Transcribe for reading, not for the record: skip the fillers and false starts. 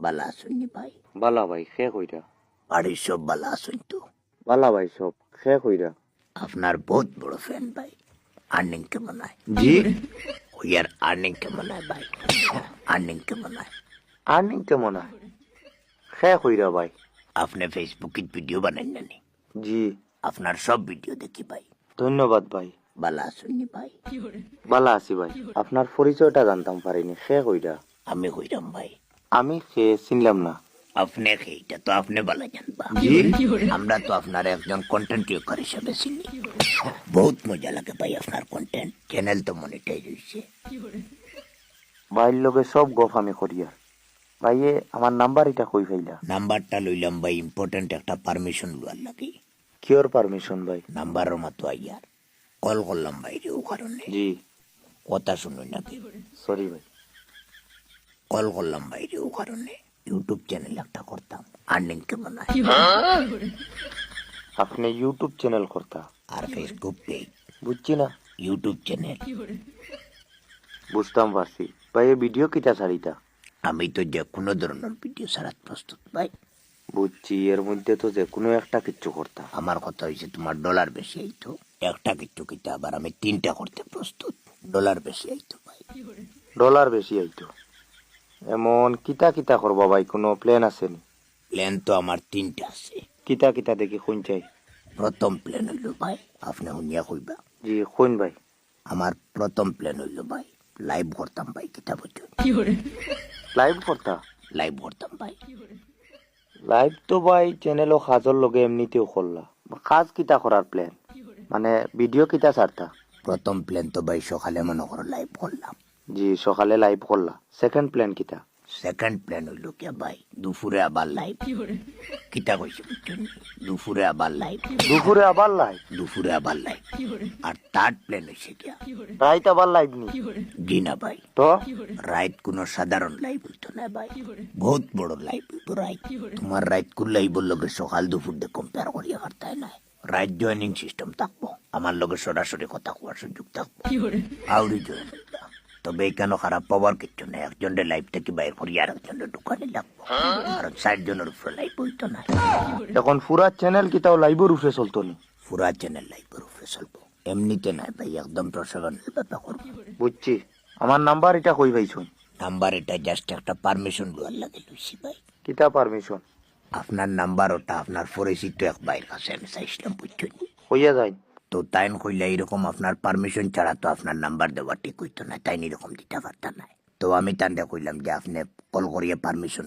বালা আসুননি ভাই? বালা ভাই খে কইরা। বাড়ির সব বালা আসুন তো? বালা ভাই সব খে কইরা। আপনার বহুত বড় ফ্যান ভাই। আর্নিং কেমন হয়? জি ইয়ার আর্নিং কেমন হয় ভাই? আর্নিং কেমন হয়? আর্নিং কেমন হয়? খে কইরা ভাই। আপনি ফেসবুকে ভিডিও বানান জানি? জি আপনার সব ভিডিও দেখি ভাই। ধন্যবাদ ভাই। বালা আসুননি ভাই? বালা আছি ভাই। আপনার পরিচয়টা জানতাম পারিনি, খে কইরা। আমি হইরাম ভাই। আমি খে চিনলাম না। আপনি এইটা তো আপনি বালা জানবা। জি আমরা তো আপনার একজন কন্টেন্ট ক্রিয়েটর হিসেবে চিনি। বহুত মজা লাগে ভাই আপনার কন্টেন্ট। চ্যানেল তো মনিটাইজ হইছে। ভাইয়ের লগে সব গপ আমি করিয়া। ভাইয়ে আমার নাম্বার এটা কই পাইলা? নাম্বারটা লইলাম ভাই, ইম্পর্টেন্ট একটা পারমিশন লওয়ার লাগে। কিওর পারমিশন ভাই? নাম্বারের মতো আইয়ার কল করলাম ভাই রে, ও কারণে জি কথা শুনুন নাকি। সরি ভাই। কল করলাম ভাই রে, ও কারণে ইউটিউব চ্যানেল একটা করতাম। আর্নিং কেমন হয়? আপনি ইউটিউব চ্যানেল করতা? আর ফেসবুক পেজ, বুঝছি না। YouTube channel. বুঝতাম পারছি ভাই। এ ভিডিও কিটা ছাড়িতা? আমি তো যে কোনো ধরনের ভিডিও ছাড়াত প্রস্তুত ভাই। বুঝছি, এর মধ্যে তো যে কোনো একটা কিচ্ছু করতা। আমার কথা হয়েছে তোমার ডলার বেশি আইতো। একটা কিচ্ছু কিতা আবার আমি 3টা করতে প্রস্তুত। ডলার বেশি আইতো ভাই। ডলার বেশি আইতো? এমন কিতা কিতা করবা ভাই? কোনো প্ল্যান আছে নি? প্ল্যান তো আমার 3টা আছে। কিতা কিতা দেখি কোন চাই? প্রথম প্ল্যান হইল ভাই, আপনি শুনিয়া কইবা। জি কোন ভাই? আমার প্রথম প্ল্যান হইল ভাই, লাইভ করতাম ভাই। কিতা বুঝছো? লাইভ করতা? লাইভ করতাম ভাই। লাইভ তো ভাই চ্যানেলও কাজর লগে এমনিতেও করলা। কাজ কিতা করার প্ল্যান? মানে ভিডিও কিতা ছাড়তা? প্রথম প্ল্যান তো ভাই সকালে মনে করো লাইভ করলাম। জি সকালে লাইভ করলা। সেকেন্ড প্ল্যান কিতা? সেকেন্ড প্ল্যান হইল কে ভাই, দুপুরে আবার লাইভ। কিতা কইছি বুঝছো? দুপুরে আবার লাইভ। দুপুরে আবার লাইভ? দুপুরে আবার লাইভ। আর থার্ড প্ল্যান হইছে কি, রাইত আবার লাইভ নি? জি না ভাই, তো রাইত কোনো সাধারণ লাইভ হইতো না ভাই, বহুত বড় লাইভ হইতো রাইত। তোমার রাইত কোন লাইভের লগে সকাল দুপুর দিয়ে কম্পেয়ার করিয়া করতে নাই। রাইট জয়নিং সিস্টেম থাকবো, আমার লগে সরাসরি কথা কোয়ার সুযোগ থাকবো। আউরি জয়েন হইবা। তবে এখানে খারাপ পাওয়ার কিছু নাই। একজনের লাইভ থেকে বাইর করি আর একজনের দোকানে লাগবো। কারণ 60 জনের উপরে লাইভ হইতো না। এখন পুরা চ্যানেল কিতাও লাইভের উপরে চলতো নি? পুরা চ্যানেল লাইভের উপরে চলবো, এমনিতে নাই ভাই, একদম প্রসারণের ব্যাপার করবো। বুঝছি। আমার নাম্বার এটা কই পাইছুন? নাম্বার এটা জাস্ট একটা পারমিশন লওয়ার লাগে লইছি ভাই। কিতা পারমিশন? আপনার নাম্বার ওটা আপনার পরিচিত এক ভাইয়ের কাছে আমি চাইছিলাম বুঝছেন। কইয়া যাই? তো তাই কইলে এরকম আপনার পারমিশন ছাড়া তো আপনার নাম্বার দেওয়া ঠিক হইতো না, তাই এরকম দিতে পারতাম না। তো আমি তান্ডে কইলাম যে আপনি কল করিয়ে পারমিশন